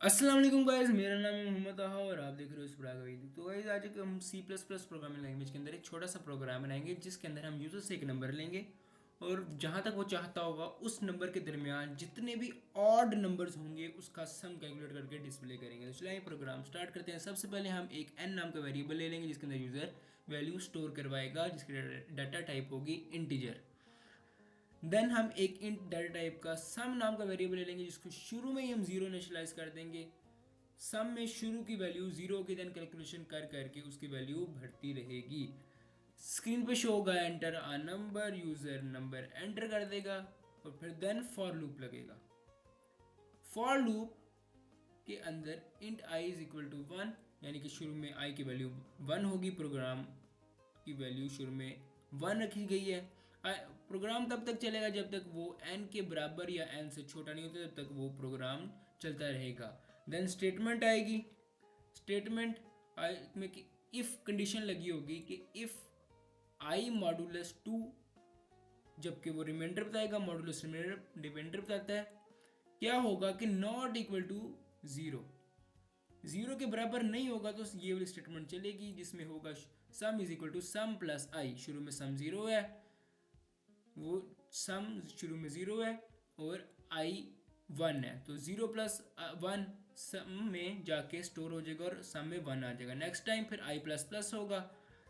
अस्सलाम वालेकुम गाइस, मेरा नाम है मोहम्मद ताहा और आप देख रहे हो स्प्राग वेदी। तो गाइस आज एक हम C plus plus programming language के अंदर एक छोटा सा प्रोग्राम बनाएंगे जिसके अंदर हम यूज़र से एक नंबर लेंगे और जहाँ तक वो चाहता होगा उस नंबर के दरमियान जितने भी ऑड नंबर्स होंगे उसका सम कैलकुलेट करके डिस्प्ले करेंगे। तो चलिए प्रोग्राम स्टार्ट करते हैं। सबसे पहले हम एक एन नाम का वेरिएबल ले लेंगे जिसके अंदर यूज़र वैल्यू स्टोर करवाएगा, जिसकी डाटा टाइप होगी इंटीजर। देन हम एक इंट डाटा टाइप का सम नाम का वेरिएबल ले लेंगे जिसको शुरू में ही हम जीरो इनिशियलाइज कर देंगे। सम में शुरू की वैल्यू जीरो की देन कैलकुलेशन कर करके उसकी वैल्यू बढ़ती रहेगी। स्क्रीन पे शो होगा enter a number, user number enter कर देगा और फिर देन फॉर लूप लगेगा। फॉर लूप के अंदर int I is equal to one, यानी कि शुरू में आई की वैल्यू वन होगी। प्रोग्राम की वैल्यू शुरू में वन रखी गई है। प्रोग्राम तब तक चलेगा जब तक वो एन के बराबर या एन से छोटा नहीं होता, तब तक वो प्रोग्राम चलता रहेगा। देन स्टेटमेंट आएगी। स्टेटमेंट में कि इफ कंडीशन लगी होगी कि इफ आई मॉडुलस टू, जबकि वो रिमाइंडर बताएगा, मॉडुलस रिमाइंडर बताता है, क्या होगा कि not equal to zero, zero के बराबर नहीं होगा तो ये वाली स्टेटमेंट चलेगी जिसमें होगा sum is equal to sum plus I. शुरू में सम जीरो है, वो सम शुरू में जीरो है और आई वन है, तो जीरो प्लस वन सम में जाके स्टोर हो जाएगा और सम में वन आ जाएगा। नेक्स्ट टाइम फिर आई प्लस प्लस होगा।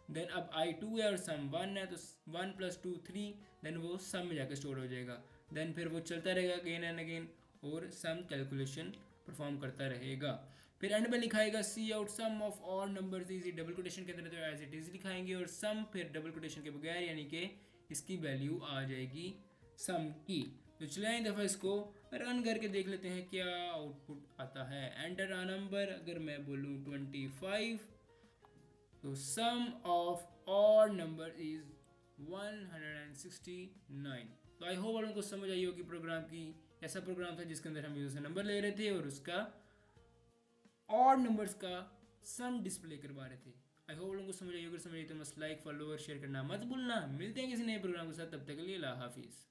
देन अब आई टू है और सम वन है, तो one plus two three, then वो सम में जाके स्टोर हो जाएगा। देन फिर वो चलता रहेगा अगेन एंड अगेन और सम कैलकुलेशन परफॉर्म करता रहेगा। फिर एंड में लिखाएगा cout sum of all numbers is, double quotation के अंदर तो एज इट इज लिखाएंगे और सम फिर डबल कोटेशन के बगैर, यानी कि इसकी वैल्यू आ जाएगी सम की। तो चलिए दफ़ा इसको रन करके देख लेते हैं क्या आउटपुट आता है। एंटर आ नंबर, अगर मैं बोलूँ 25, तो सम ऑफ ऑल नंबर इज 169। तो आई होप आप लोगों को समझ आई होगी प्रोग्राम की। ऐसा प्रोग्राम था जिसके अंदर हम यूजर से नंबर ले रहे थे और उसका ऑड नंबर्स का सम डिस्प्ले करवा रहे थे। आई होप लोगों को समझ आई होगी। समझ आई तो मस्त लाइक फॉलो और शेयर करना मत भूलना। मिलते हैं किसी नए प्रोग्राम के साथ, तब तक के लिए अल्लाह हाफिज़।